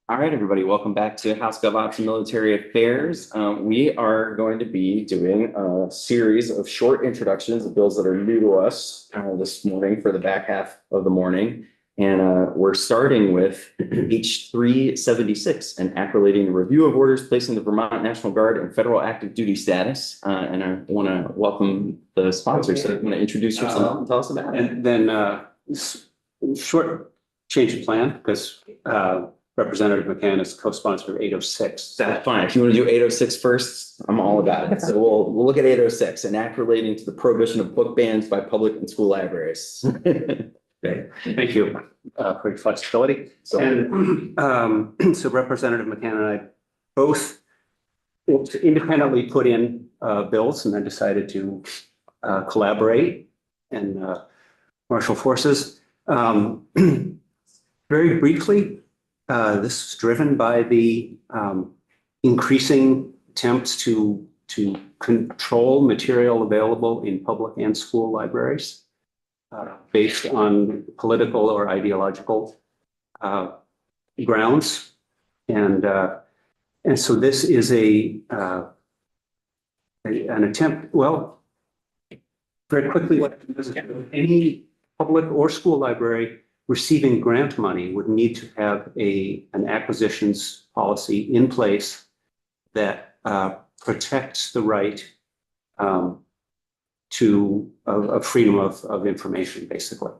All right, everybody, welcome back to House Gov Ops and Military Affairs. We are going to be doing a series of short introductions of bills that are new to us this morning for the back half of the morning. And we're starting with H 376, an act relating to review of orders placing the Vermont National Guard in federal active duty status. And I want to welcome the sponsor. So I'm going to introduce yourself and tell us about it. And then short change of plan because Representative McCann is co-sponsor of 806. That's fine. If you want to do 806 first, I'm all about it. So we'll look at 806, an act relating to the prohibition of book bans by public and school libraries. Okay. Thank you for your flexibility. So, So Representative McCann and I both independently put in bills and then decided to collaborate and marshal forces. Very briefly, this is driven by the increasing attempts to control material available in public and school libraries based on political or ideological grounds. And so this is an attempt, well, very quickly, any public or school library receiving grant money would need to have an acquisitions policy in place that protects the right to freedom of information, basically.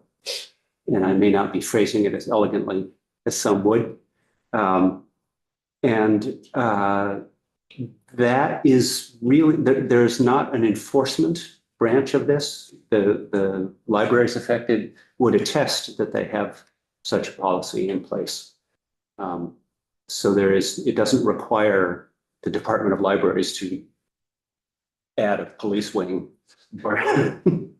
And I may not be phrasing it as elegantly as some would. That is really, there's not an enforcement branch of this. The libraries affected would attest that they have such a policy in place. So it doesn't require the Department of Libraries to add a police wing. And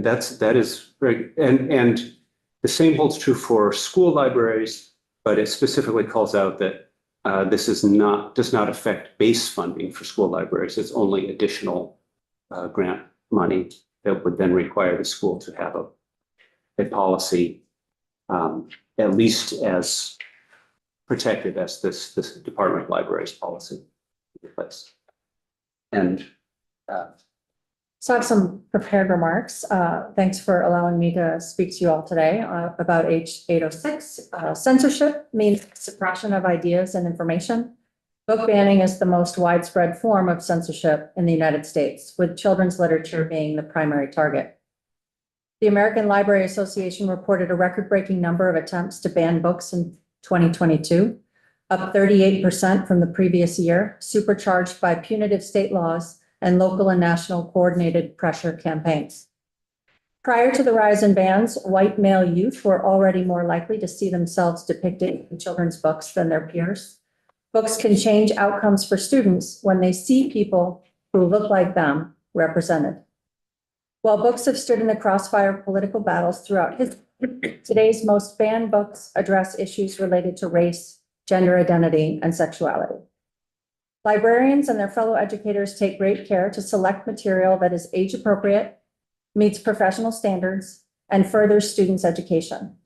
that is very, and the same holds true for school libraries, but it specifically calls out that this does not affect base funding for school libraries. It's only additional grant money that would then require the school to have a policy at least as protective as this Department of Libraries policy in place. And so I have some prepared remarks. Thanks for allowing me to speak to you all today about H806. Censorship means suppression of ideas and information. Book banning is the most widespread form of censorship in the United States, with children's literature being the primary target. The American Library Association reported a record-breaking number of attempts to ban books in 2022, up 38% from the previous year, supercharged by punitive state laws and local and national coordinated pressure campaigns. Prior to the rise in bans, white male youth were already more likely to see themselves depicted in children's books than their peers. Books can change outcomes for students when they see people who look like them represented. While books have stood in the crossfire of political battles throughout history, today's most banned books address issues related to race, gender identity, and sexuality. Librarians and their fellow educators take great care to select material that is age appropriate, meets professional standards, and furthers students' education.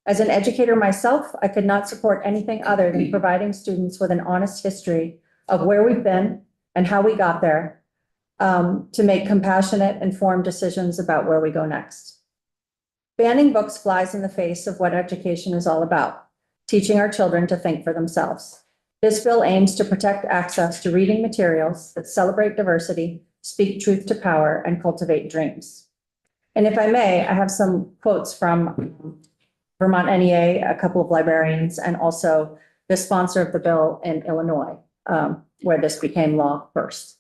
As an educator myself, I could not support anything other than providing students with an honest history of where we've been and how we got there, to make compassionate, informed decisions about where we go next. Banning books flies in the face of what education is all about, teaching our children to think for themselves. This bill aims to protect access to reading materials that celebrate diversity, speak truth to power, and cultivate dreams. And if I may, I have some quotes from Vermont NEA, a couple of librarians, and also the sponsor of the bill in Illinois, where this became law first.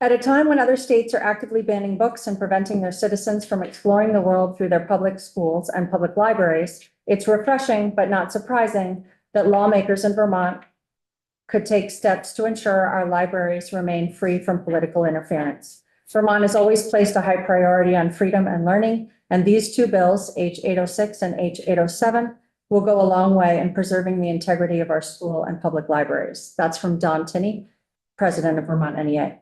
At a time when other states are actively banning books and preventing their citizens from exploring the world through their public schools and public libraries, it's refreshing but not surprising that lawmakers in Vermont could take steps to ensure our libraries remain free from political interference. Vermont has always placed a high priority on freedom and learning, and these two bills, H806 and H807, will go a long way in preserving the integrity of our school and public libraries. That's from Don Tinney, president of Vermont NEA.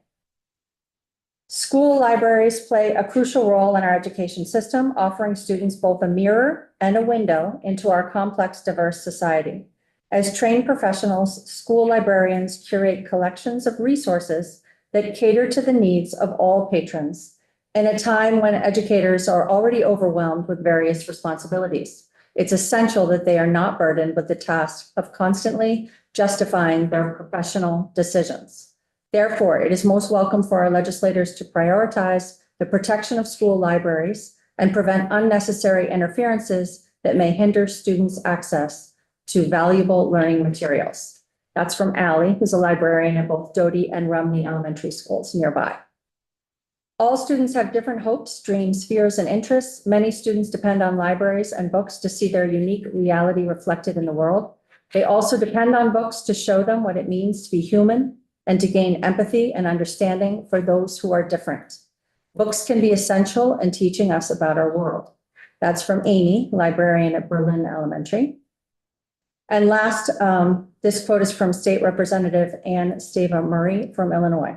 School libraries play a crucial role in our education system, offering students both a mirror and a window into our complex, diverse society. As trained professionals, school librarians curate collections of resources that cater to the needs of all patrons in a time when educators are already overwhelmed with various responsibilities. It's essential that they are not burdened with the task of constantly justifying their professional decisions. Therefore, it is most welcome for our legislators to prioritize the protection of school libraries and prevent unnecessary interferences that may hinder students' access to valuable learning materials. That's from Allie, who's a librarian at both Doty and Rumney Elementary Schools nearby. All students have different hopes, dreams, fears, and interests. Many students depend on libraries and books to see their unique reality reflected in the world. They also depend on books to show them what it means to be human and to gain empathy and understanding for those who are different. Books can be essential in teaching us about our world. That's from Amy, librarian at Berlin Elementary. And last, this quote is from State Representative Ann Stava Murray from Illinois.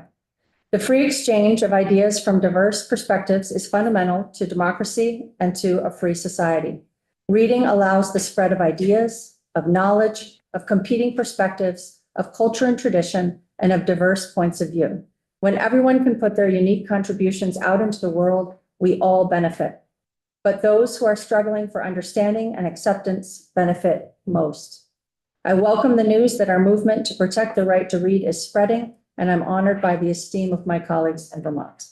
The free exchange of ideas from diverse perspectives is fundamental to democracy and to a free society. Reading allows the spread of ideas, of knowledge, of competing perspectives, of culture and tradition, and of diverse points of view. When everyone can put their unique contributions out into the world, we all benefit. But those who are struggling for understanding and acceptance benefit most. I welcome the news that our movement to protect the right to read is spreading, and I'm honored by the esteem of my colleagues in Vermont.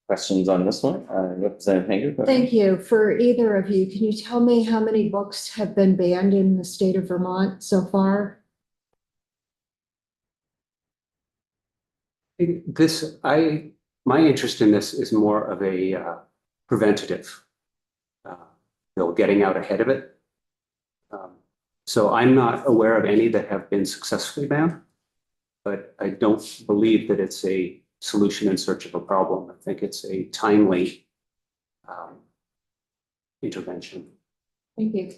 Questions on this one? Representative Hager? go ahead. Thank you. For either of you, can you tell me how many books have been banned in the state of Vermont so far? My interest in this is more of a preventative, getting out ahead of it. So I'm not aware of any that have been successfully banned, but I don't believe that it's a solution in search of a problem. I think it's a timely intervention. Thank you.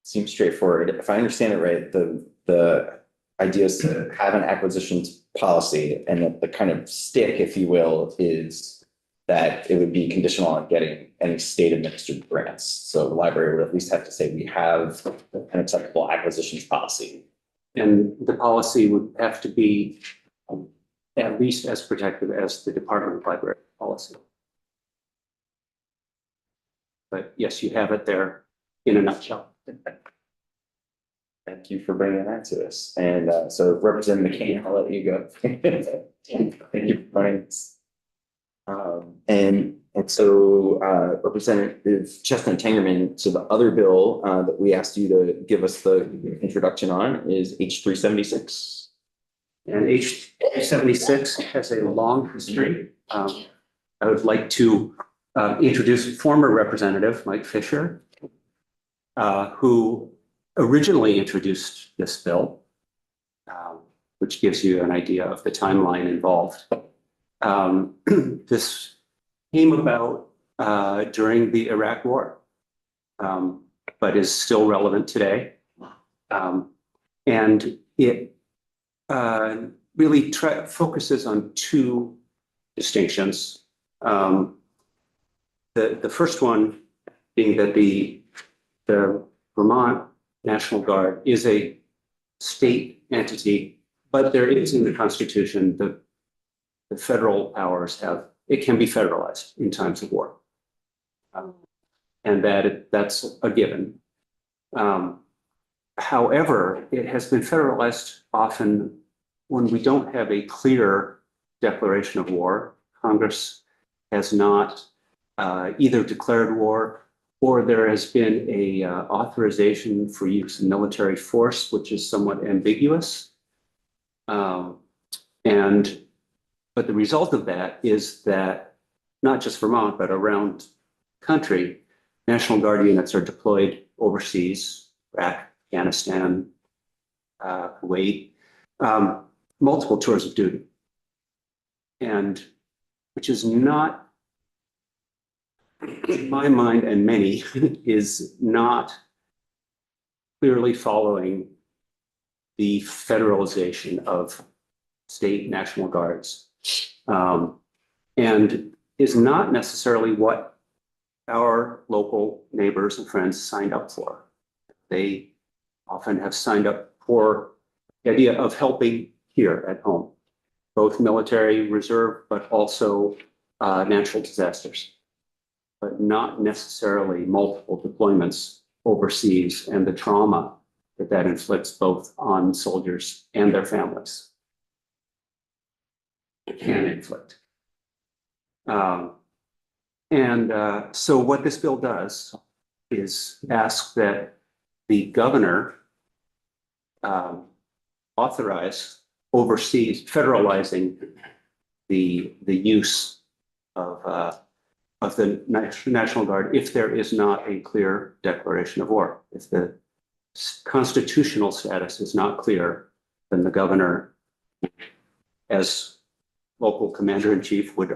Seems straightforward. If I understand it right, the idea is to have an acquisitions policy, and that the kind of stick, if you will, is that it would be conditional on getting any state administered grants. So the library would at least have to say we have an acceptable acquisitions policy. And the policy would have to be at least as protective as the Department of Library policy. But yes, you have it there in a nutshell. Thank you for bringing that to us. And so Representative McCain, I'll let you go. Thank you for joining us. And so Representative Chestnut Tangerman, so the other bill that we asked you to give us the introduction on is H 376. And H 376 has a long history. I would like to introduce former Representative Mike Fisher, who originally introduced this bill, which gives you an idea of the timeline involved. This came about during the Iraq War, but is still relevant today. And it really focuses on two distinctions. The first one being that the Vermont National Guard is a state entity, but there is in the Constitution the federal powers it can be federalized in times of war. And that's a given. However, it has been federalized often when we don't have a clear declaration of war. Congress has not either declared war, or there has been a authorization for use of military force, which is somewhat ambiguous. But the result of that is that not just Vermont, but around the country, National Guard units are deployed overseas, Iraq, Afghanistan, Kuwait, multiple tours of duty. And which is not, in my mind and many, is not clearly following the federalization of state National Guards. And is not necessarily what our local neighbors and friends signed up for. They often have signed up for the idea of helping here at home, both military reserve, but also natural disasters, but not necessarily multiple deployments overseas and the trauma that that inflicts both on soldiers and their families. It can inflict. So what this bill does is ask that the governor authorize overseas federalizing the use of the National Guard if there is not a clear declaration of war. If the constitutional status is not clear, then the governor, as local commander-in-chief, would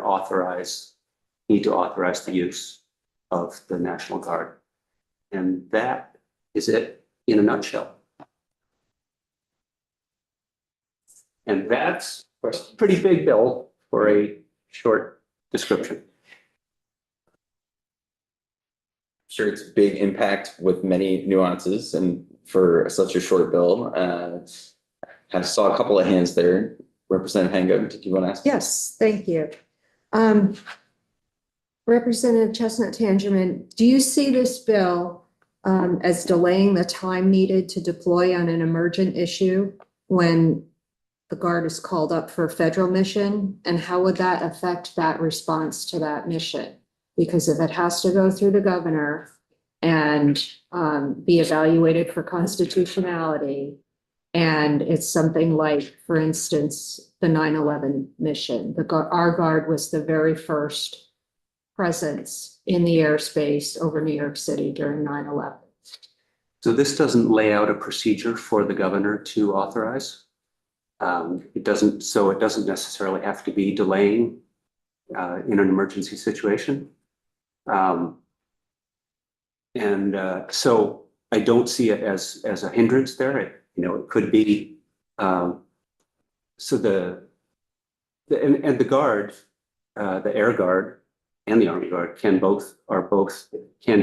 need to authorize the use of the National Guard. And that is it in a nutshell. And that's a pretty big bill for a short description. Sure, it's a big impact with many nuances, and for such a short bill, I saw a couple of hands there. Representative Hango, did you want to ask? Yes, thank you. Representative Chestnut Tangerman, do you see this bill as delaying the time needed to deploy on an emergent issue when the Guard is called up for a federal mission? And how would that affect that response to that mission? Because if it has to go through the governor and be evaluated for constitutionality, and it's something like, for instance, the 9/11 mission, our Guard was the very first presence in the airspace over New York City during 9/11. So this doesn't lay out a procedure for the governor to authorize. It doesn't necessarily have to be delaying in an emergency situation. So I don't see it as a hindrance there. It could be, so the Guard, the Air Guard and the Army Guard can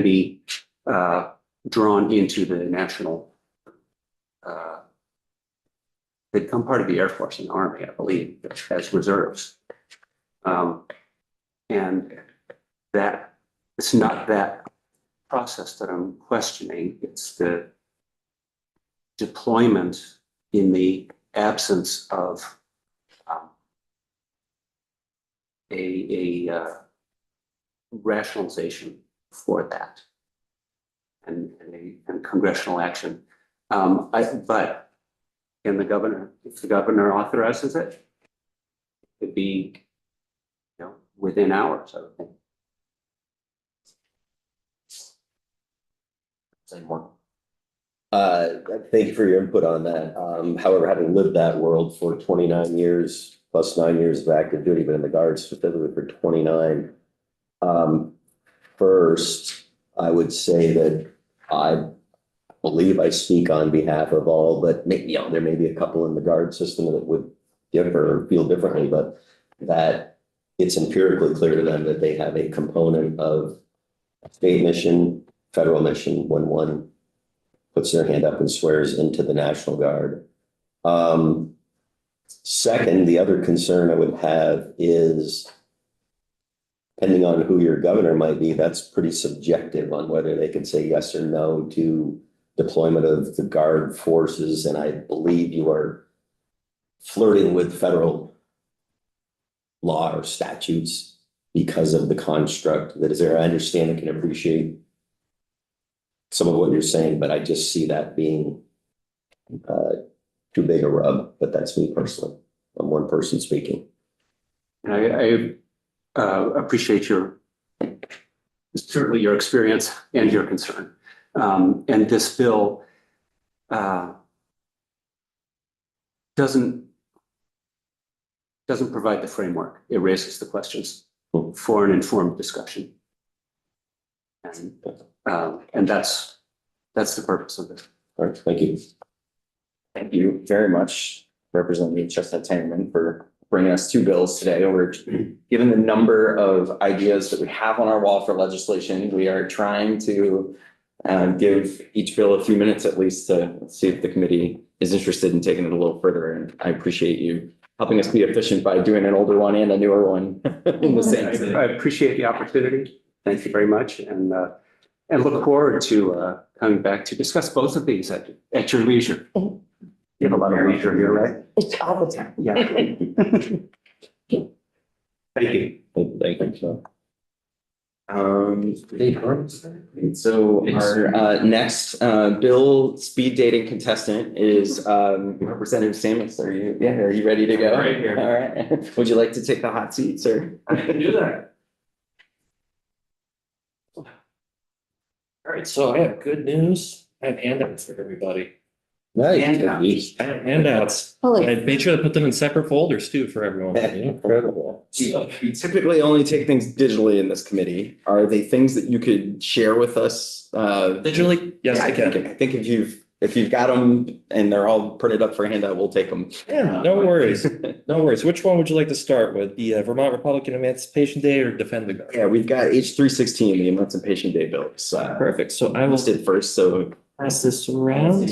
be drawn into the national, they become part of the Air Force and Army, I believe, as reserves. And that it's not that process that I'm questioning, it's the deployment in the absence of a rationalization for that and congressional action. But can the governor, if the governor authorizes it, it could be, within hours, I would think. Same one. Thank you for your input on that. However, having lived that world for 29 years, plus 9 years of active duty, but in the Guards specifically for 29. First, I would say that I believe I speak on behalf of all, but maybe, there may be a couple in the Guard system that would differ or feel differently, but that it's empirically clear to them that they have a component of state mission, federal mission when one puts their hand up and swears into the National Guard. Second, the other concern I would have is, depending on who your governor might be, that's pretty subjective on whether they can say yes or no to deployment of the Guard forces. And I believe you are flirting with federal law or statutes because of the construct that is there. I understand and can appreciate some of what you're saying, but I just see that being too big a rub. But that's me personally. I'm one person speaking. I appreciate certainly your experience and your concern. And this bill doesn't provide the framework. It raises the questions for an informed discussion. And that's the purpose of All right, thank you. Thank you very much, Representative Chestnut Tannerman, for bringing us two bills today. We're, given the number of ideas that we have on our wall for legislation, we are trying to give each bill a few minutes at least to see if the committee is interested in taking it a little further. And I appreciate you helping us be efficient by doing an older one and a newer one in the same city. I appreciate the opportunity. Thank you very much, and look forward to coming back to discuss both of these at your leisure. You have a lot of leisure here, right? It's all the time. Yeah. Thank you. Thank you. So our next bill speed dating contestant is Representative Samus. Are you ready to go? Right here. All right. Would you like to take the hot seat, sir? I can do that. All right, so I have good news. I have handouts for everybody. Nice. I have handouts. I made sure to put them in separate folders too for everyone. Incredible. We typically only take things digitally in this committee. Are they things that you could share with us? Digitally? Yes, I can. I think if you've got them and they're all printed up for handout, we'll take them. Yeah, no worries. No worries. Which one would you like to start with? The Vermont Republican Emancipation Day or Defend the Guard? Yeah, we've got H316, the Emancipation Day bills. Perfect. So I will Listed first, so. pass this around.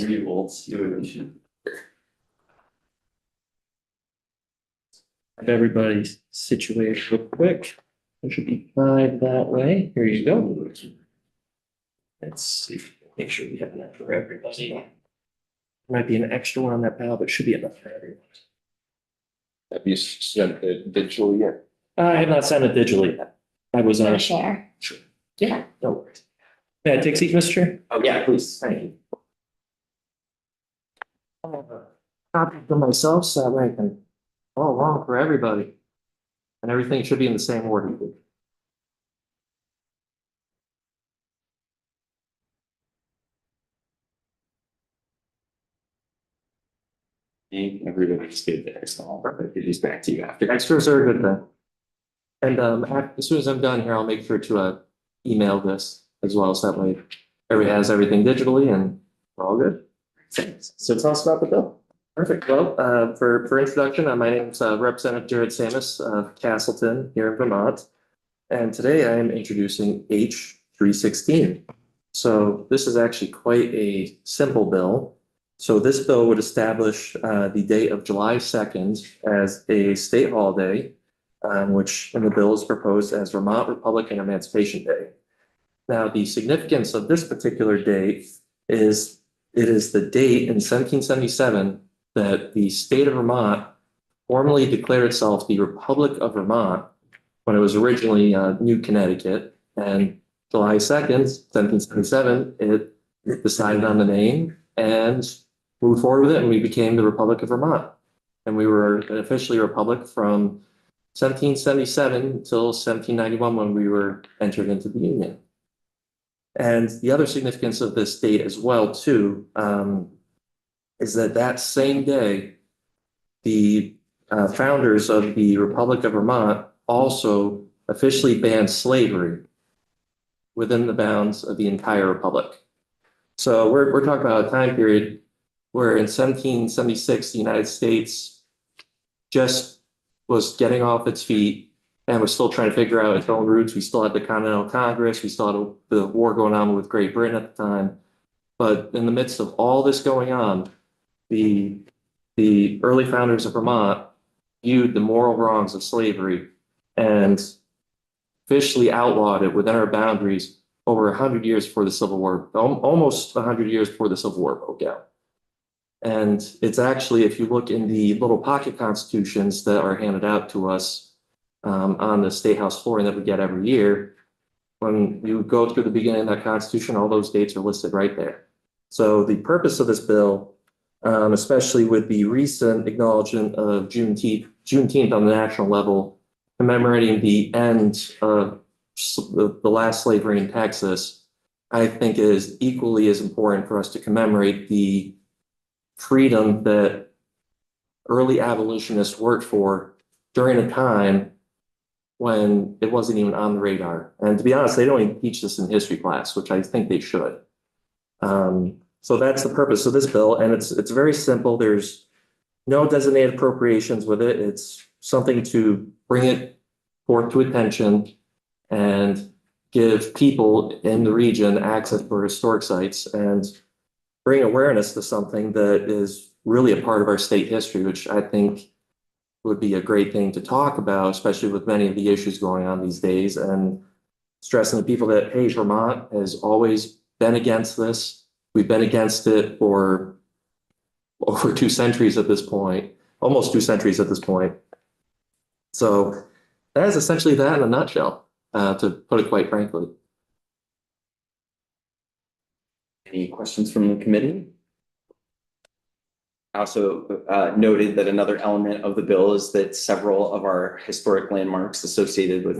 Have everybody situated real quick. There should be 5 that way. Here you go. Let's see, make sure we have enough for everybody. Might be an extra one on that pile, but it should be enough for everyone. Have you sent it digitally yet? I have not sent it digitally yet. I was on. Share. Sure. Yeah, no worries. May I take a seat, Mr. Chair? Oh, yeah, please. Thank you. Copy for myself, so that way I can follow along for everybody. And everything should be in the same order. Everybody's good there, so I'll give these back to you after. Extras are a good thing. And as soon as I'm done here, I'll make sure to email this as well, so that way everybody has everything digitally and we're all good. So tell us about the bill. Perfect. Well, for introduction, my name is Representative Jared Samus of Castleton here in Vermont. And today I am introducing H316. So this is actually quite a simple bill. So this bill would establish the date of July 2nd as a state holiday, which in the bill is proposed as Vermont Republican Emancipation Day. Now, the significance of this particular date is it is the date in 1777 that the state of Vermont formally declared itself the Republic of Vermont when it was originally New Connecticut. And July 2nd, 1777, it decided on the name and moved forward with it, and we became the Republic of Vermont. And we were officially a republic from 1777 until 1791 when we were entered into the Union. And the other significance of this date as well, too, is that same day, the founders of the Republic of Vermont also officially banned slavery within the bounds of the entire republic. So we're talking about a time period where in 1776, the United States just was getting off its feet and was still trying to figure out its own roots. We still had the Continental Congress. We still had the war going on with Great Britain at the time. But in the midst of all this going on, the early founders of Vermont viewed the moral wrongs of slavery and officially outlawed it within our boundaries over 100 years before the Civil War, almost 100 years before the Civil War broke out. And it's actually, if you look in the little pocket constitutions that are handed out to us on the State House floor and that we get every year, when you go through the beginning of that constitution, all those dates are listed right there. So the purpose of this bill, especially with the recent acknowledgement of Juneteenth on the national level, commemorating the end of the last slavery in Texas, I think is equally as important for us to commemorate the freedom that early abolitionists worked for during a time when it wasn't even on the radar. And to be honest, they don't even teach this in history class, which I think they should. So that's the purpose of this bill, and it's very simple. There's no designated appropriations with it. It's something to bring it forth to attention and give people in the region access for historic sites and bring awareness to something that is really a part of our state history, which I think would be a great thing to talk about, especially with many of the issues going on these days, and stressing to people that, hey, Vermont has always been against this. We've been against it for over 2 centuries at this point, almost 2 centuries at this point. So that is essentially that in a nutshell, to put it quite frankly. Any questions from the committee? I also noted that another element of the bill is that several of our historic landmarks associated with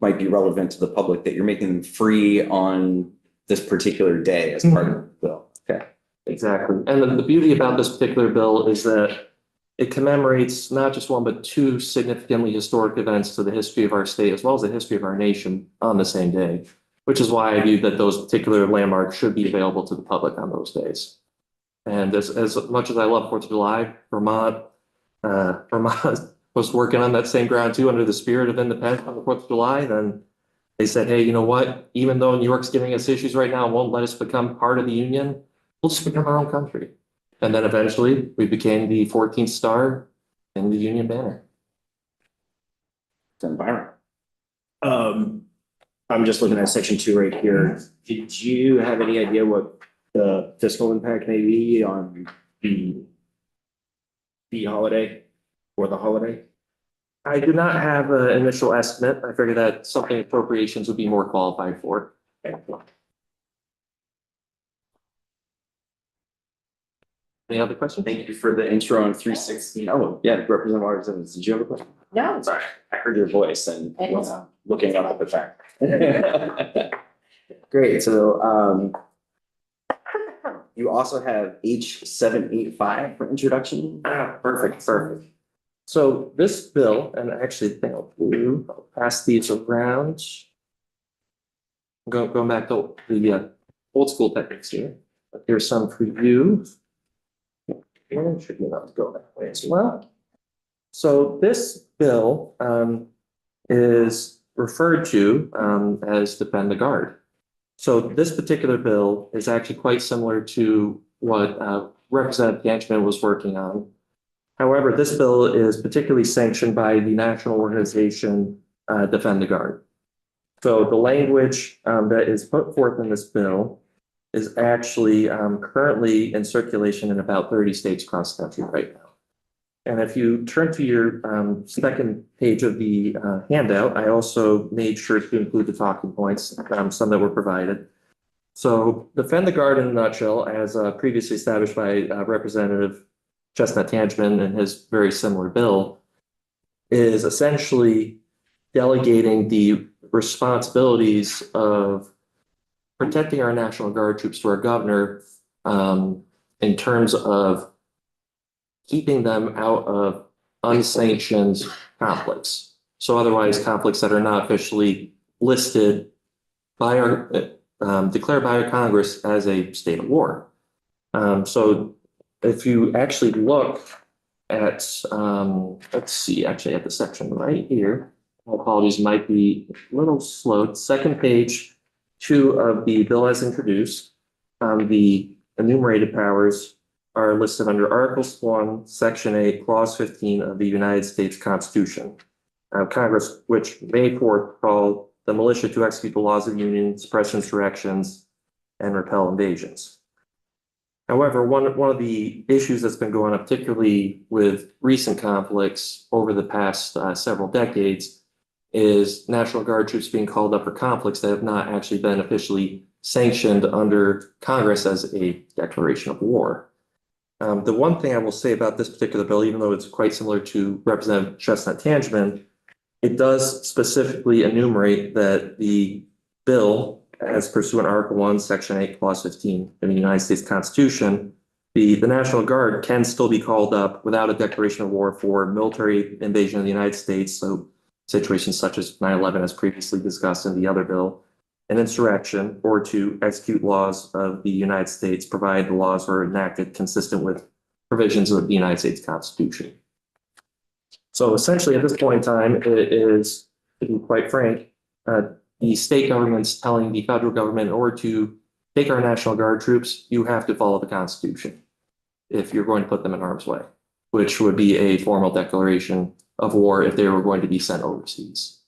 might be relevant to the public, that you're making them free on this particular day as part of the bill. Okay. Exactly. And the beauty about this particular bill is that it commemorates not just one, but 2 significantly historic events to the history of our state, as well as the history of our nation on the same day, which is why I view that those particular landmarks should be available to the public on those days. And as much as I love 4th of July, Vermont was working on that same ground too, under the spirit of independence on the 4th of July. Then they said, hey, you know what? Even though New York's giving us issues right now and won't let us become part of the Union, we'll just become our own country. And then eventually we became the 14th star in the Union banner. Then Byron. I'm just looking at section 2 right here. Did you have any idea what the fiscal impact may be on the holiday or the holiday? I do not have an initial estimate. I figured that something appropriations would be more qualified for. Any other questions? Thank you for the intro on 316. Oh, yeah, Representative Waters, did you have a question? No. Sorry, I heard your voice and was looking up at the fact. Great, so you also have H785 for introduction. Perfect. So this bill, and actually I think I'll pass these around. Going back to the old school techniques here. But here's some for you. And should be enough to go that way as well. So this bill is referred to as Defend the Guard. So this particular bill is actually quite similar to what Representative Yanchman was working on. However, this bill is particularly sanctioned by the national organization Defend the Guard. So the language that is put forth in this bill is actually currently in circulation in about 30 states across the country right now. And if you turn to your second page of the handout, I also made sure to include the talking points, some that were provided. So Defend the Guard in a nutshell, as previously established by Representative Chestnut Tangeman in his very similar bill, is essentially delegating the responsibilities of protecting our National Guard troops to our governor in terms of keeping them out of unsanctioned conflicts. So otherwise conflicts that are not officially listed by our, declared by our Congress as a state of war. So if you actually look at, let's see, actually at the section right here, apologies, might be a little slow. Second page 2 of the bill as introduced, the enumerated powers are listed under Articles 1, Section 8, Clause 15 of the United States Constitution. Congress, which may call the militia to execute the laws of the Union, suppress insurrections, and repel invasions. However, one of the issues that's been going on, particularly with recent conflicts over the past several decades, is National Guard troops being called up for conflicts that have not actually been officially sanctioned under Congress as a declaration of war. The one thing I will say about this particular bill, even though it's quite similar to Representative Chestnut Tangeman, it does specifically enumerate that the bill, as pursuant Article 1, Section 8, Clause 15 of the United States Constitution, the National Guard can still be called up without a declaration of war for military invasion of the United States. So situations such as 9/11, as previously discussed in the other bill, an insurrection or to execute laws of the United States, provided the laws were enacted consistent with provisions of the United States Constitution. So essentially, at this point in time, it is, to be quite frank, the state government's telling the federal government, in order to take our National Guard troops, you have to follow the Constitution if you're going to put them in harm's way, which would be a formal declaration of war if they were going to be sent overseas.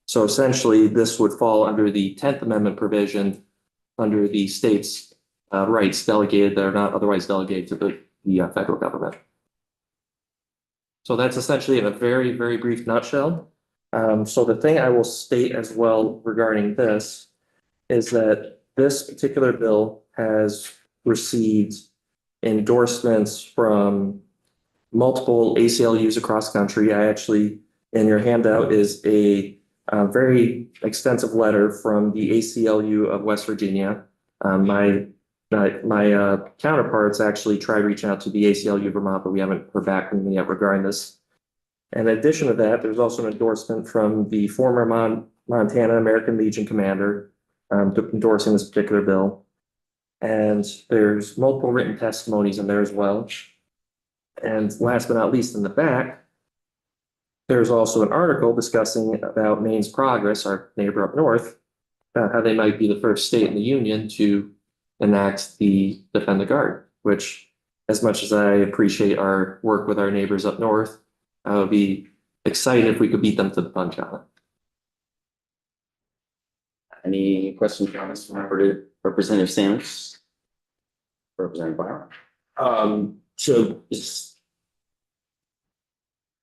So essentially, this would fall under the 10th Amendment provision under the state's rights delegated that are not otherwise delegated to the federal government. So that's essentially in a very, very brief nutshell. So the thing I will state as well regarding this is that this particular bill has received endorsements from multiple ACLUs across the country. I actually, in your handout is a very extensive letter from the ACLU of West Virginia. My counterparts actually tried reaching out to the ACLU of Vermont, but we haven't heard back from them yet regarding this. And in addition to that, there's also an endorsement from the former Montana American Legion commander endorsing this particular bill. And there's multiple written testimonies in there as well. And last but not least, in the back, there's also an article discussing about Maine's progress, our neighbor up north, how they might be the first state in the union to enact the Defend the Guard, which, as much as I appreciate our work with our neighbors up north, I would be excited if we could beat them to the punch on it. Any questions, comments from Representative Samus? Representative Byron? So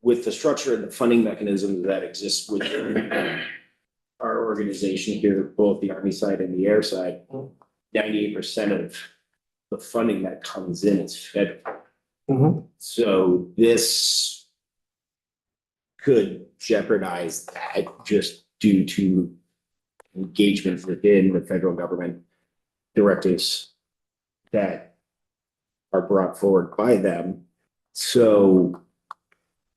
with the structure and the funding mechanism that exists within our organization here, both the Army side and the air side, 98% of the funding that comes in is federal. So this could jeopardize that just due to engagement within the federal government directives that are brought forward by them. So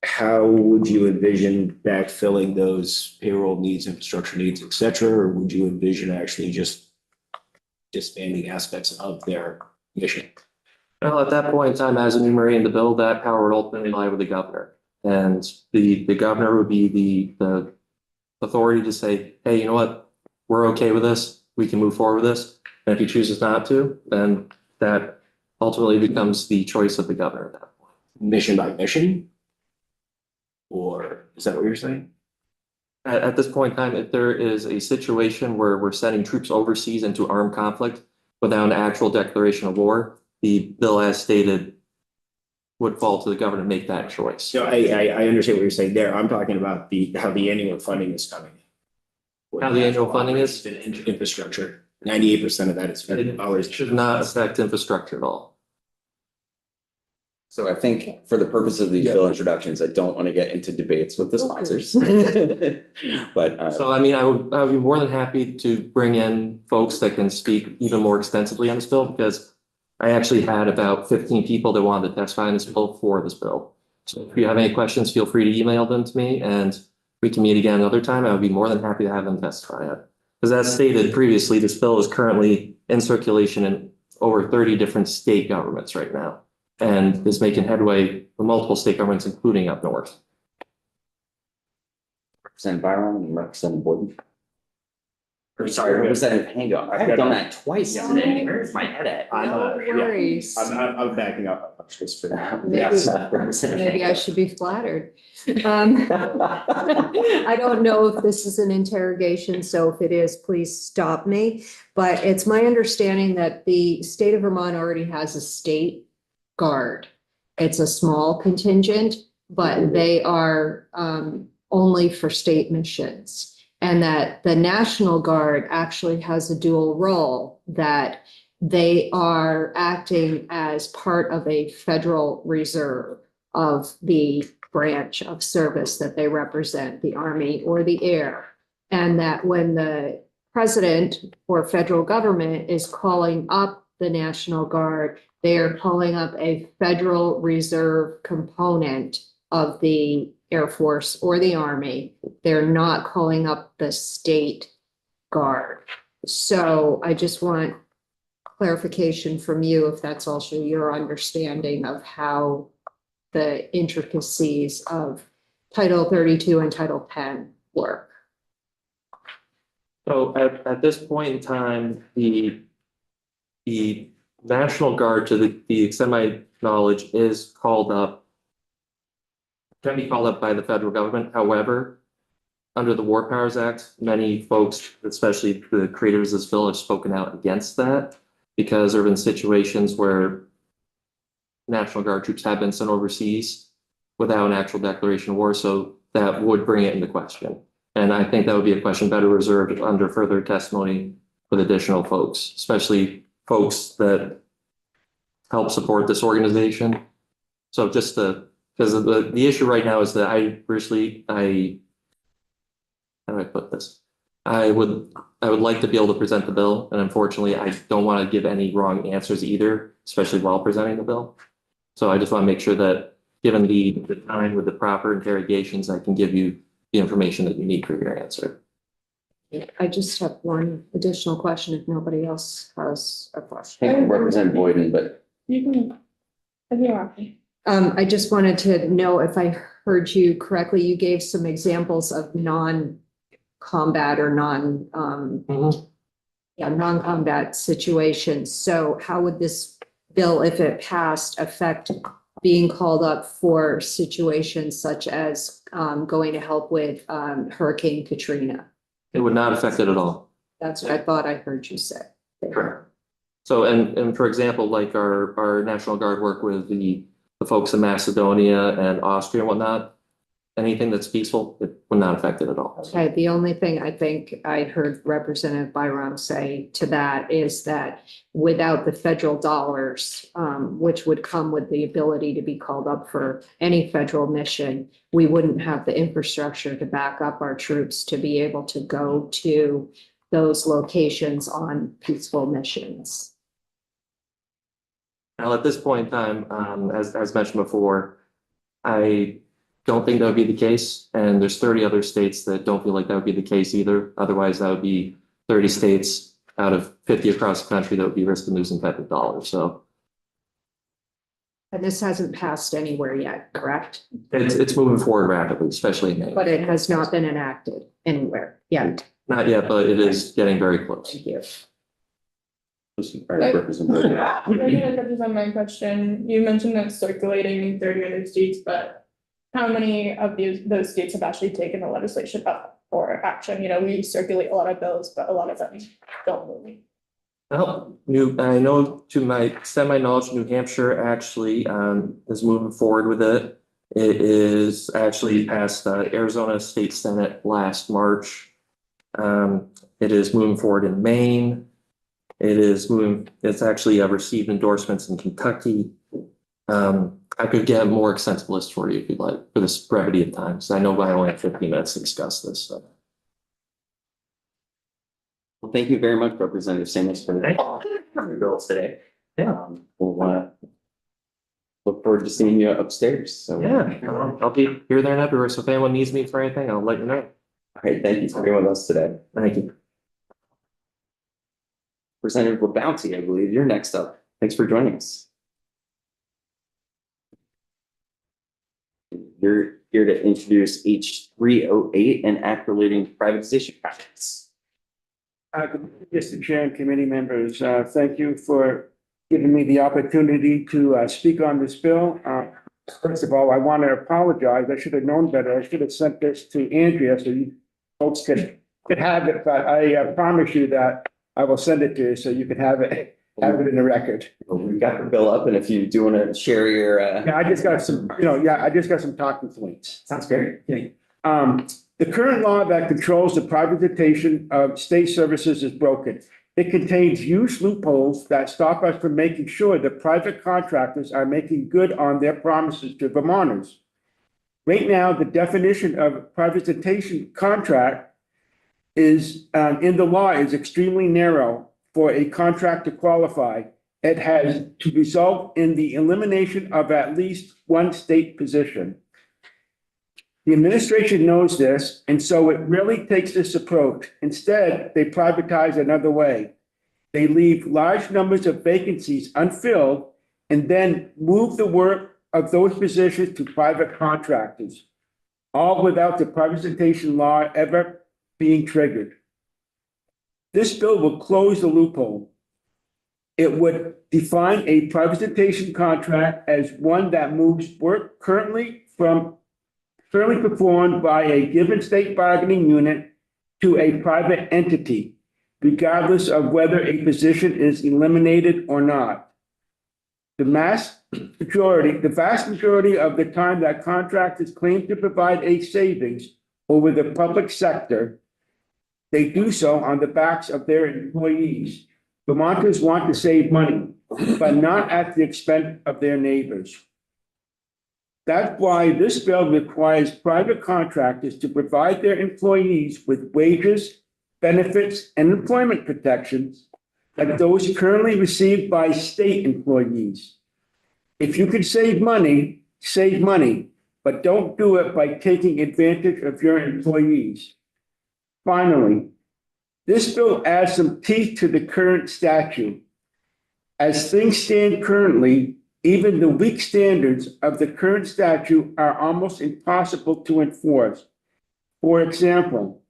how would you envision backfilling those payroll needs, infrastructure needs, et cetera? Or would you envision actually just disbanding aspects of their mission? Well, at that point in time, as enumerated in the bill, that power would ultimately lie with the governor. And the governor would be the authority to say, hey, you know what? We're okay with this. We can move forward with this. And if he chooses not to, then that ultimately becomes the choice of the governor at that point. Mission by mission? Or is that what you're saying? At this point in time, if there is a situation where we're sending troops overseas into armed conflict without an actual declaration of war, the bill as stated would fall to the governor to make that choice. So I understand what you're saying there. I'm talking about how the annual funding is coming. How the annual funding is? Infrastructure. 98% of that is federal dollars. It should not affect infrastructure at all. So I think for the purpose of these bill introductions, I don't want to get into debates with the sponsors. But So I mean, I would be more than happy to bring in folks that can speak even more extensively on this bill, because I actually had about 15 people that wanted to testify on this bill for this bill. So if you have any questions, feel free to email them to me and we can meet again another time. I would be more than happy to have them testify on it. Because as stated previously, this bill is currently in circulation in over 30 different state governments right now and is making headway with multiple state governments, including up north. Representative Byron and Representative Boyd. Or sorry, Representative Hango. I've done that twice today. Where's my head at? No worries. I'm backing up just for that. Yes, Maybe I should be flattered. I don't know if this is an interrogation, so if it is, please stop me. But it's my understanding that the state of Vermont already has a state guard. It's a small contingent, but they are only for state missions. And that the National Guard actually has a dual role, that they are acting as part of a federal reserve of the branch of service that they represent, the Army or the Air. And that when the president or federal government is calling up the National Guard, they are calling up a Federal Reserve component of the Air Force or the Army. They're not calling up the state guard. So I just want clarification from you if that's also your understanding of how the intricacies of Title 32 and Title 10 work. So at this point in time, the National Guard, to the extent of my knowledge, is called up, can be called up by the federal government. However, under the War Powers Act, many folks, especially the creators of this bill, have spoken out against that because there have been situations where National Guard troops have been sent overseas without an actual declaration of war, so that would bring it into question. And I think that would be a question better reserved under further testimony with additional folks, especially folks that help support this organization. So just because the issue right now is that how do I put this? I would like to be able to present the bill, and unfortunately, I don't want to give any wrong answers either, especially while presenting the bill. So I just want to make sure that, given the time with the proper interrogations, I can give you the information that you need for your answer. I just have one additional question if nobody else has a I question. think Representative Boyden, but You can, if you're happy. I just wanted to know if I heard you correctly, you gave some examples of non-combat or non-combat situations. So how would this bill, if it passed, affect being called up for situations such as going to help with Hurricane Katrina? It would not affect it at all. That's what I thought I heard you say. Correct. So, and for example, like our National Guard work with the folks in Macedonia and Austria and whatnot, anything that's peaceful, it would not affect it at all. Okay, the only thing I think I heard Representative Byram say to that is that without the federal dollars, which would come with the ability to be called up for any federal mission, we wouldn't have the infrastructure to back up our troops to be able to go to those locations on peaceful missions. Now, at this point in time, as mentioned before, I don't think that would be the case. And there's 30 other states that don't feel like that would be the case either. Otherwise, that would be 30 states out of 50 across the country that would be risking losing federal dollars. So And this hasn't passed anywhere yet, correct? it's moving forward rapidly, especially in Maine. But it has not been enacted anywhere yet. Not yet, but it is getting very close. Thank you. Representative Boyden. I'm gonna touch on my question. You mentioned that it's circulating in 30 other states, but how many of those states have actually taken the legislation up for action? You know, we circulate a lot of bills, but a lot of them don't move. Well, I know to my extent my knowledge, New Hampshire actually is moving forward with it. It is actually passed the Arizona State Senate last March. It is moving forward in Maine. It's actually received endorsements in Kentucky. I could get a more extensive list for you if you'd like, for this brevity of time, because I know I only have 15 minutes to discuss this, so. Well, thank you very much, Representative Sanders, for the bills today. Yeah. We'll look forward to seeing you upstairs. So, Yeah, I'll be here, there, and everywhere, so if anyone needs me for anything, I'll let you know. All right, thank you for being with us today. Thank you. Representative LaBounty, I believe you're next up. Thanks for joining us. You're here to introduce H 308 and act relating to privatization projects. Mr. Chair and committee members, thank you for giving me the opportunity to speak on this bill. First of all, I want to apologize. I should have known better. I should have sent this to Andrea so you folks could have it, but I promise you that I will send it to you so you can have it in the record. Well, we've got the bill up, and if you do want to share your, Yeah, I just got some talking points. sounds great. The current law that controls the privatization of state services is broken. It contains huge loopholes that stop us from making sure that private contractors are making good on their promises to Vermonters. Right now, the definition of privatization contract is, in the law, is extremely narrow for a contract to qualify. It has to result in the elimination of at least one state position. The administration knows this, and so it really takes this approach. Instead, they privatize another way. They leave large numbers of vacancies unfilled and then move the work of those positions to private contractors, all without the privatization law ever being triggered. This bill will close the loophole. It would define a privatization contract as one that moves work currently performed by a given state bargaining unit to a private entity, regardless of whether a position is eliminated or not. The vast majority of the time that contractors claim to provide a savings over the public sector, they do so on the backs of their employees. Vermonters want to save money, but not at the expense of their neighbors. That's why this bill requires private contractors to provide their employees with wages, benefits, and employment protections like those currently received by state employees. If you can save money, but don't do it by taking advantage of your employees. Finally, this bill adds some teeth to the current statute. As things stand currently, even the weak standards of the current statute are almost impossible to enforce. For example,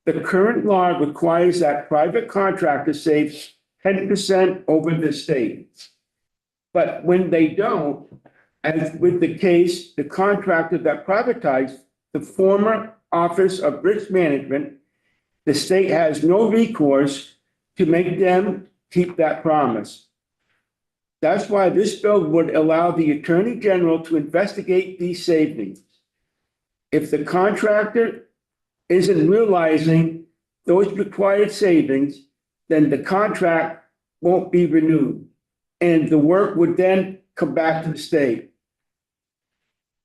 the current law requires that private contractors save 10% over the state. But when they don't, as with the case, the contractor that privatized the former Office of Risk Management, the state has no recourse to make them keep that promise. That's why this bill would allow the Attorney General to investigate these savings. If the contractor isn't realizing those required savings, then the contract won't be renewed, and the work would then come back to the state.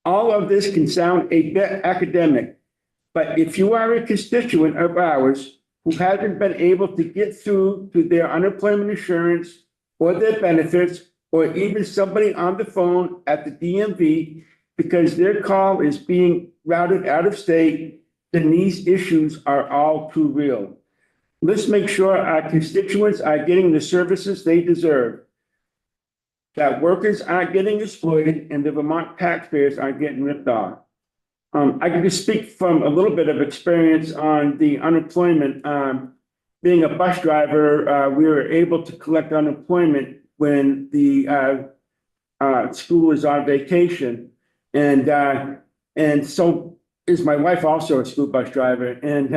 All of this can sound a bit academic, but if you are a constituent of ours who hasn't been able to get through to their unemployment insurance or their benefits, or even somebody on the phone at the DMV because their call is being routed out of state, then these issues are all too real. Let's make sure our constituents are getting the services they deserve, that workers aren't getting exploited, and the Vermont taxpayers aren't getting ripped off. I can just speak from a little bit of experience on the unemployment. Being a bus driver, we were able to collect unemployment when the school is on vacation. And so is my wife also a school bus driver. And,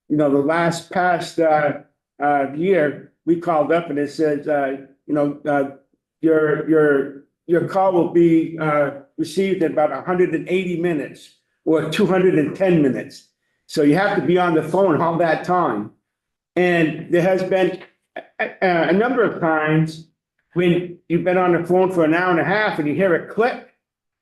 the last past year, we called up and it says, your call will be received in about 180 minutes or 210 minutes. So you have to be on the phone all that time. And there has been a number of times when you've been on the phone for an hour and a half and you hear a click,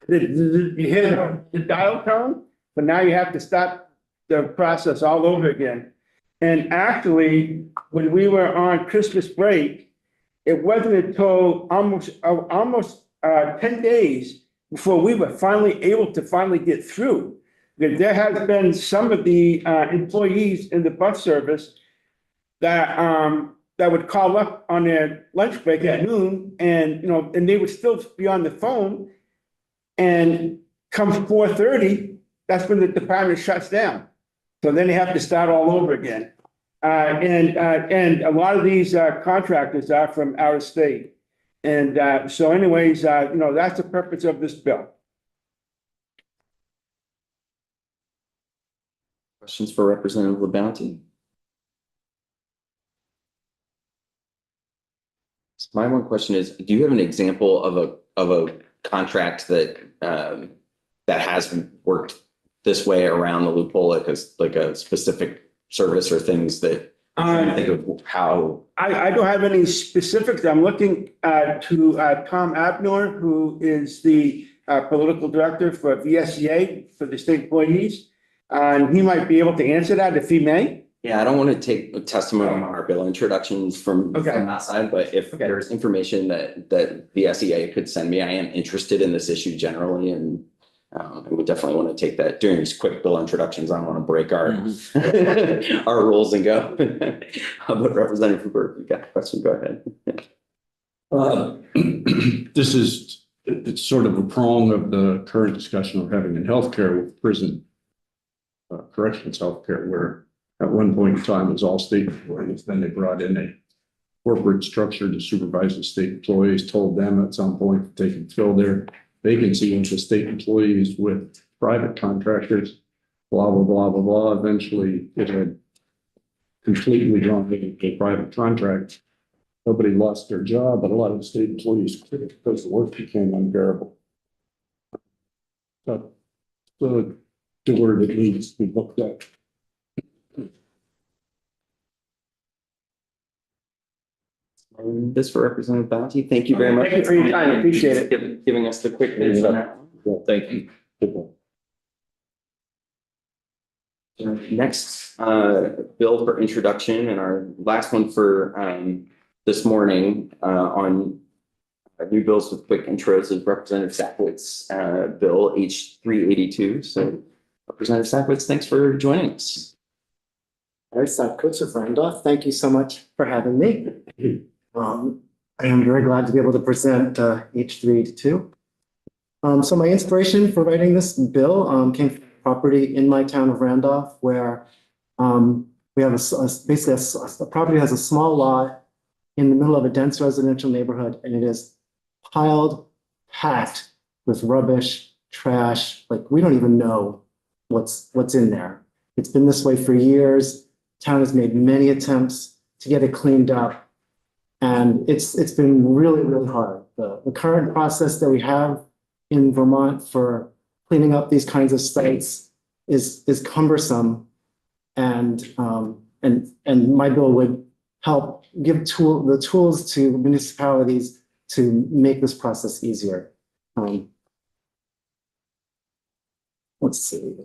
you hear the dial tone, but now you have to start the process all over again. And actually, when we were on Christmas break, it wasn't until almost 10 days before we were finally able to get through. There has been some of the employees in the bus service that would call up on their lunch break at noon, and they would still be on the phone. And come 4:30, that's when the department shuts down. So then they have to start all over again. And a lot of these contractors are from out of state. And so anyways, that's the purpose of this bill. Questions for Representative LaBounty? So my one question is, do you have an example of a contract that has worked this way around the loophole, like a specific service or things that you think of how? I don't have any specifics. I'm looking to Tom Abnor, who is the political director for VSEA for the state employees. And he might be able to answer that if he may. Yeah, I don't want to take testimony on our bill introductions from that side, but if there's information that VSEA could send me, I am interested in this issue generally, and And we definitely want to take that during these quick bill introductions. I don't want to break our our rules and go. But Representative Burke, you got a question? Go ahead. This is, it's sort of a prong of the current discussion we're having in healthcare with prison corrections healthcare, where at one point in time it was all state employees. Then they brought in a corporate structure to supervise the state employees, told them at some point that they can fill their vacancy into state employees with private contractors, blah, blah, blah, blah, blah. Eventually it had completely gone into a private contract. Nobody lost their job, but a lot of the state employees quit because the work became unbearable. So the word that needs to be looked at. This for Representative Bounty. Thank you very much. Thank you for your time. Appreciate it. Giving us the quick news on that. Thank you. Next, bill for introduction and our last one for, this morning, on new bills with quick intros is Representative Sackwitz, bill H 382. So Representative Sackwitz, thanks for joining us. Larry Sackwitz of Randolph. Thank you so much for having me. I am very glad to be able to present H 382. So my inspiration for writing this bill came from property in my town of Randolph, where we have basically a property has a small lot in the middle of a dense residential neighborhood, and it is packed with rubbish, trash. Like, we don't even know what's in there. It's been this way for years. Town has made many attempts to get it cleaned up, and it's been really, really hard. The current process that we have in Vermont for cleaning up these kinds of sites is cumbersome, and my bill would help give the tools to municipalities to make this process easier. Let's see.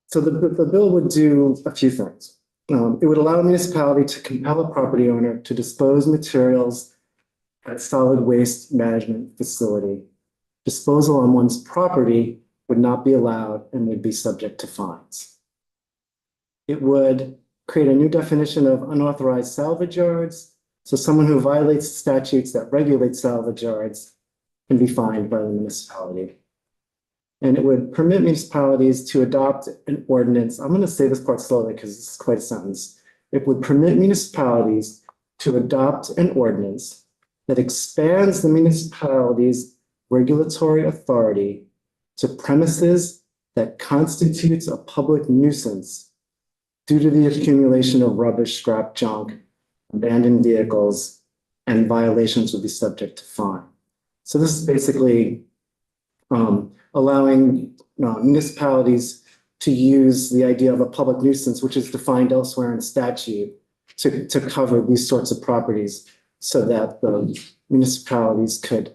So the bill would do a few things. It would allow a municipality to compel a property owner to dispose materials at solid waste management facility. Disposal on one's property would not be allowed and would be subject to fines. It would create a new definition of unauthorized salvage yards. So someone who violates statutes that regulate salvage yards can be fined by the municipality. And it would permit municipalities to adopt an ordinance. I'm going to say this part slowly because it's quite a sentence. It would permit municipalities to adopt an ordinance that expands the municipality's regulatory authority to premises that constitutes a public nuisance due to the accumulation of rubbish, scrap, junk, abandoned vehicles, and violations would be subject to fine. So this is basically allowing municipalities to use the idea of a public nuisance, which is defined elsewhere in statute, to cover these sorts of properties so that the municipalities could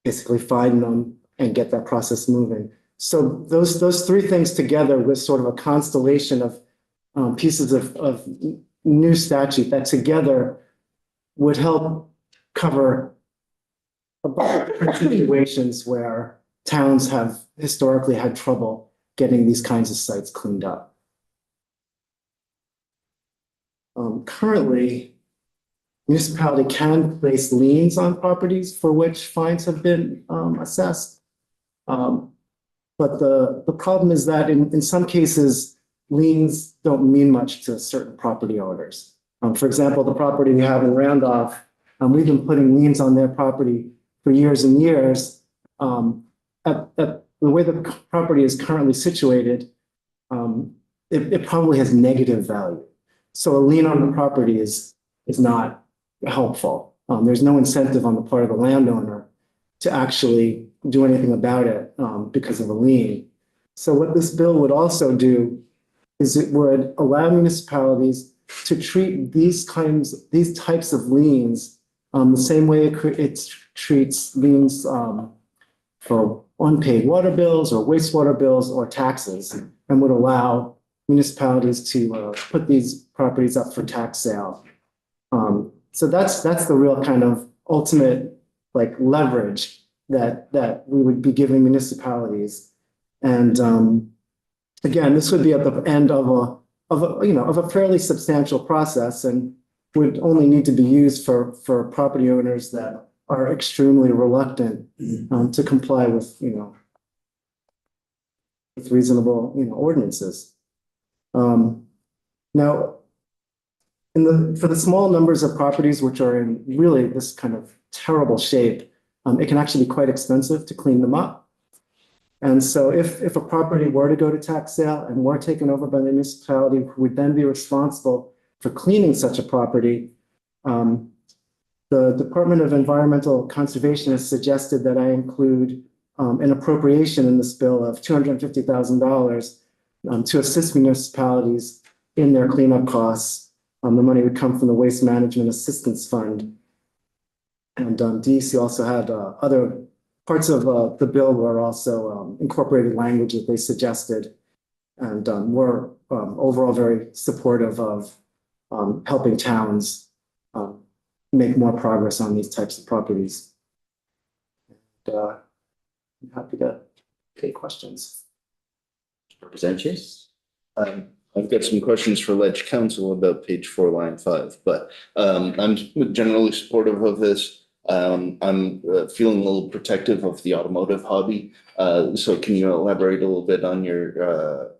basically fine them and get that process moving. So those three things together with sort of a constellation of pieces of new statute that together would help cover a bunch of different situations where towns have historically had trouble getting these kinds of sites cleaned up. Currently, municipality can place liens on properties for which fines have been assessed. But the problem is that in some cases, liens don't mean much to certain property owners. For example, the property we have in Randolph, we've been putting liens on their property for years and years. At the way the property is currently situated, it probably has negative value. So a lien on the property is not helpful. There's no incentive on the part of the landowner to actually do anything about it because of a lien. So what this bill would also do is it would allow municipalities to treat these types of liens the same way it treats liens for unpaid water bills or wastewater bills or taxes, and would allow municipalities to put these properties up for tax sale. So that's the real kind of ultimate like leverage that we would be giving municipalities. And again, this would be at the end of a fairly substantial process and would only need to be used for property owners that are extremely reluctant to comply with, with reasonable, ordinances. Now, for the small numbers of properties which are in really this kind of terrible shape, it can actually be quite expensive to clean them up. And so if a property were to go to tax sale and were taken over by the municipality, who would then be responsible for cleaning such a property, the Department of Environmental Conservation has suggested that I include an appropriation in this bill of $250,000 to assist municipalities in their cleanup costs. The money would come from the Waste Management Assistance Fund. And DEC also had other parts of the bill were also incorporated language that they suggested, and were overall very supportive of helping towns make more progress on these types of properties. And, I'm happy to take questions. Representative Chase? I've got some questions for Ledge Council about page 4, line 5, but I'm generally supportive of this. I'm feeling a little protective of the automotive hobby. So can you elaborate a little bit on your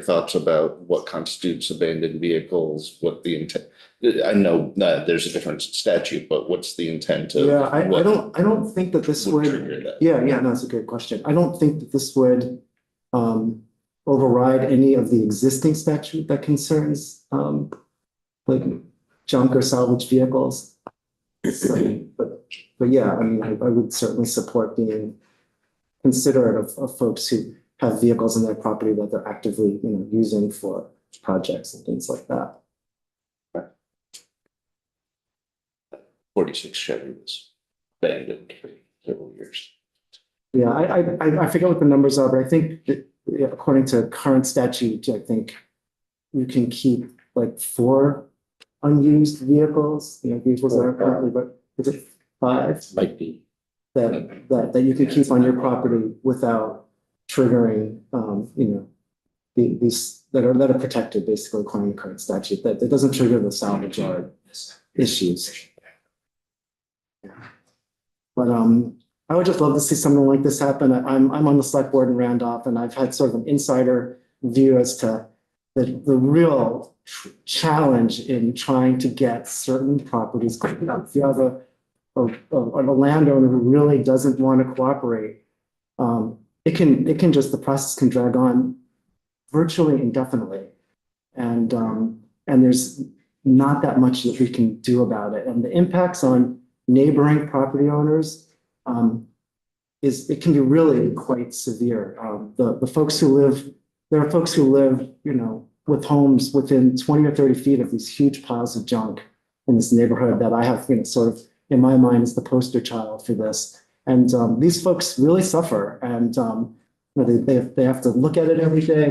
thoughts about what constitutes abandoned vehicles, what the intent? I know that there's a different statute, but what's the intent of? Yeah, I don't think that this would, trigger that? yeah, no, it's a good question. I don't think that this would override any of the existing statute that concerns like junk or salvage vehicles. So, but yeah, I mean, I would certainly support being considerate of folks who have vehicles in their property that they're actively, using for projects and things like that. 46 Chevy was abandoned for several years. Yeah, I forget what the numbers are, but I think that according to current statute, I think you can keep like 4 unused vehicles, vehicles that are currently, but is it 5? Might be. That you can keep on your property without triggering, these that are protected basically according to current statute, that doesn't trigger the salvage yard issues. But I would just love to see something like this happen. I'm on the select board in Randolph, and I've had sort of an insider view as to the real challenge in trying to get certain properties cleaned up. If you have a landowner who really doesn't want to cooperate, the process can drag on virtually indefinitely. And there's not that much that we can do about it. And the impacts on neighboring property owners it can be really quite severe. The folks who live, there are folks who live, with homes within 20 or 30 feet of these huge piles of junk in this neighborhood that I have, sort of in my mind is the poster child for this. And these folks really suffer, and they have to look at it every day.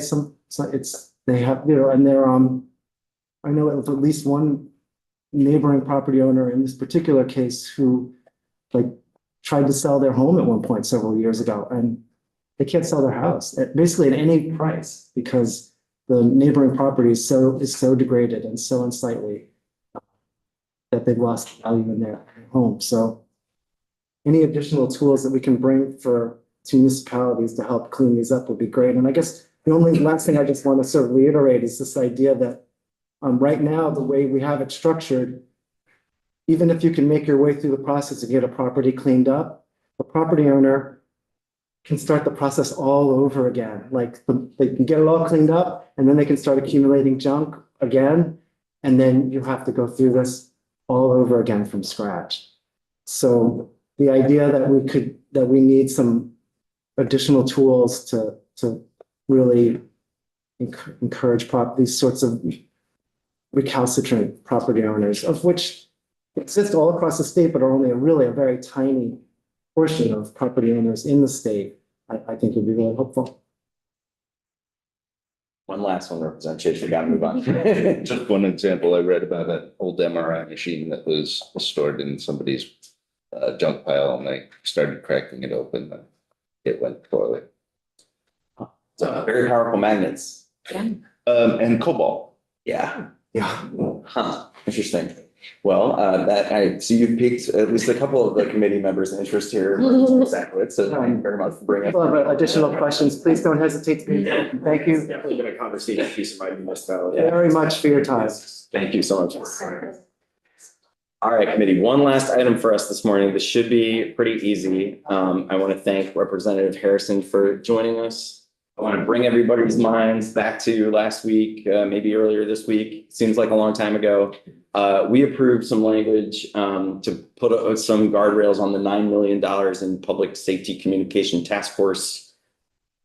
They have, and they're I know of at least one neighboring property owner in this particular case who tried to sell their home at one point several years ago, and they can't sell their house basically at any price because the neighboring property is so degraded and so unsightly that they've lost value in their home. So any additional tools that we can bring to municipalities to help clean these up would be great. And I guess the only last thing I just want to sort of reiterate is this idea that right now, the way we have it structured, even if you can make your way through the process and get a property cleaned up, the property owner can start the process all over again. They can get it all cleaned up, and then they can start accumulating junk again, and then you have to go through this all over again from scratch. So the idea that we need some additional tools to really encourage these sorts of recalcitrant property owners, of which exist all across the state, but are only a very tiny portion of property owners in the state, I think would be really helpful. One last one, Representative, we gotta move on. Just one example, I read about an old MRI machine that was stored in somebody's junk pile and I started cracking it open. And it went poorly. So very powerful magnets. And cobalt. Yeah. Yeah. Huh, interesting. Well, that I see you've piqued at least a couple of the committee members' interest here. Exactly. So thank you very much for bringing If you up. have additional questions, please don't hesitate to. Thank you Definitely been a conversation piece of my municipality. very much for your time. Thank you so much. All right, committee, one last item for us this morning. This should be pretty easy. I want to thank Representative Harrison for joining us. I want to bring everybody's minds back to last week, maybe earlier this week. Seems like a long time ago. We approved some language to put some guardrails on the $9 million in public safety communication task force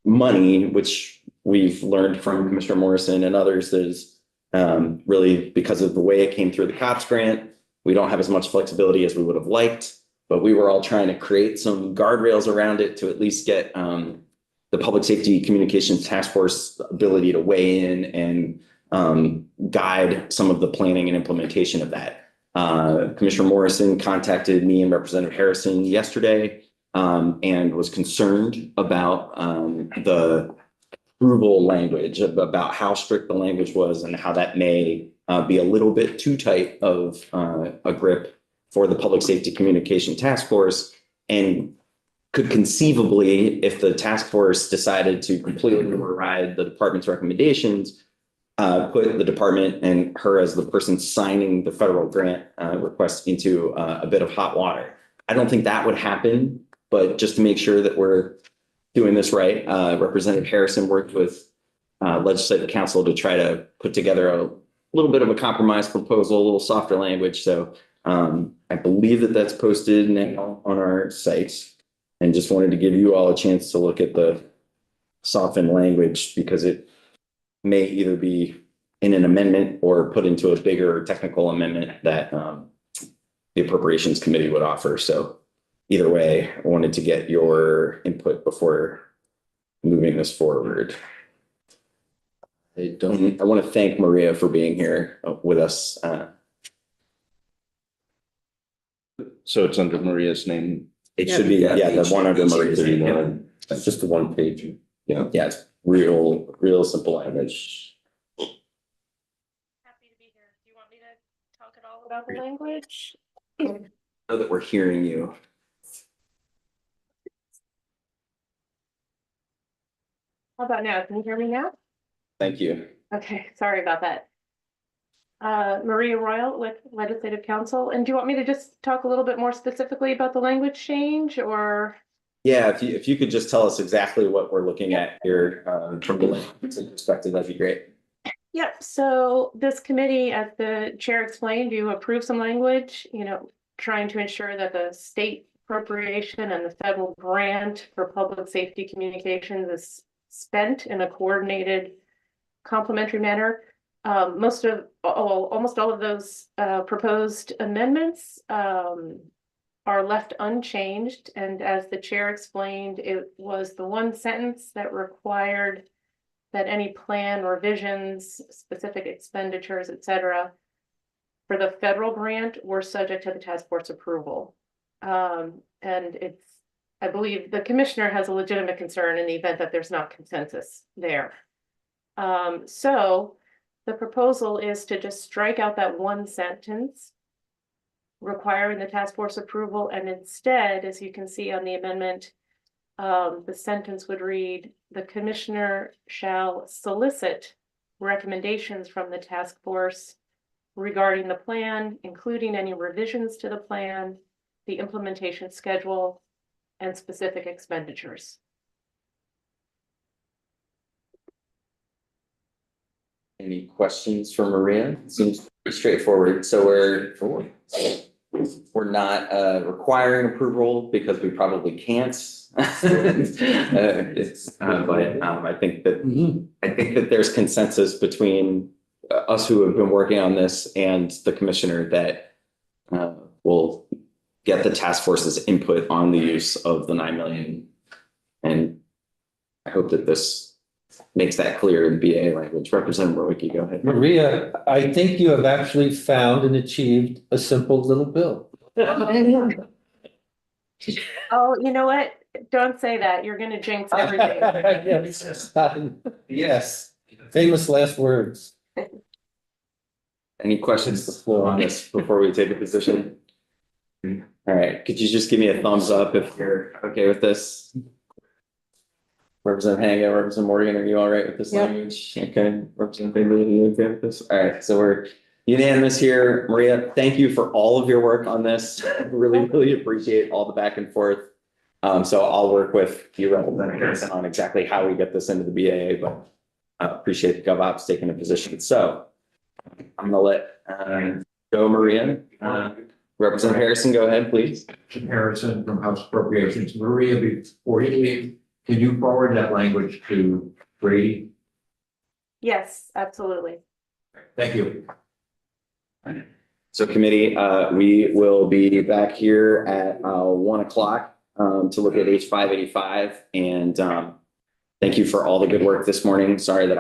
money, which we've learned from Commissioner Morrison and others is really because of the way it came through the COPS grant. We don't have as much flexibility as we would have liked, but we were all trying to create some guardrails around it to at least get the Public Safety Communications Task Force ability to weigh in and guide some of the planning and implementation of that. Commissioner Morrison contacted me and Representative Harrison yesterday and was concerned about the approval language, about how strict the language was and how that may be a little bit too tight of a grip for the Public Safety Communication Task Force, and could conceivably, if the task force decided to completely override the department's recommendations, put the department and her as the person signing the federal grant request into a bit of hot water. I don't think that would happen, but just to make sure that we're doing this right, Representative Harrison worked with Legislative Council to try to put together a little bit of a compromise proposal, a little softer language. So I believe that that's posted now on our site, and just wanted to give you all a chance to look at the softened language because it may either be in an amendment or put into a bigger technical amendment that the Appropriations Committee would offer. So either way, I wanted to get your input before moving this forward. I want to thank Maria for being here with us. So it's under Maria's name. It should be, yeah, the one under Maria's name. Yeah. It's just the one page. Yeah, it's real simple language. Happy to be here. Do you want me to talk at all about the language? Know that we're hearing you. How about now? Can you hear me now? Thank you. Okay, sorry about that. Maria Royal with Legislative Council. And do you want me to just talk a little bit more specifically about the language change or? Yeah, if you could just tell us exactly what we're looking at here from the language perspective, that'd be great. Yep. So this committee, as the chair explained, you approve some language, trying to ensure that the state appropriation and the federal grant for public safety communications is spent in a coordinated, complementary manner. Almost all of those proposed amendments are left unchanged. And as the chair explained, it was the one sentence that required that any plan revisions, specific expenditures, et cetera, for the federal grant were subject to the task force approval. And I believe the commissioner has a legitimate concern in the event that there's not consensus there. So the proposal is to just strike out that one sentence requiring the task force approval, and instead, as you can see on the amendment, the sentence would read, the commissioner shall solicit recommendations from the task force regarding the plan, including any revisions to the plan, the implementation schedule, and specific expenditures. Any questions for Maria? It seems pretty straightforward. So we're not requiring approval because we probably can't. But I think that there's consensus between us who have been working on this and the commissioner that will get the task force's input on the use of the 9 million. And I hope that this makes that clear in BA language. Representative Rowicki, go ahead. Maria, I think you have actually found and achieved a simple little bill. Oh, you know what? Don't say that. You're gonna jinx everything. Yes, famous last words. Any questions to the floor on this before we take a position? All right, could you just give me a thumbs up if you're okay with this? Representative Haga, Representative Morgan, are you all right with this Yep. language? Okay, Representative Bailey, are you okay with this? All right, so we're unanimous here. Maria, thank you for all of your work on this. Really appreciate all the back and forth. So I'll work with you, Representative Harrison, on exactly how we get this into the BAA, but I appreciate the GovOps taking a position. So I'm gonna let go, Maria. Representative Harrison, go ahead, please. Harrison from House Appropriations. Maria, before you leave, can you forward that language to Brady? Yes, absolutely. Thank you. So committee, we will be back here at 1 o'clock to look at H 585 and thank you for all the good work this morning. Sorry that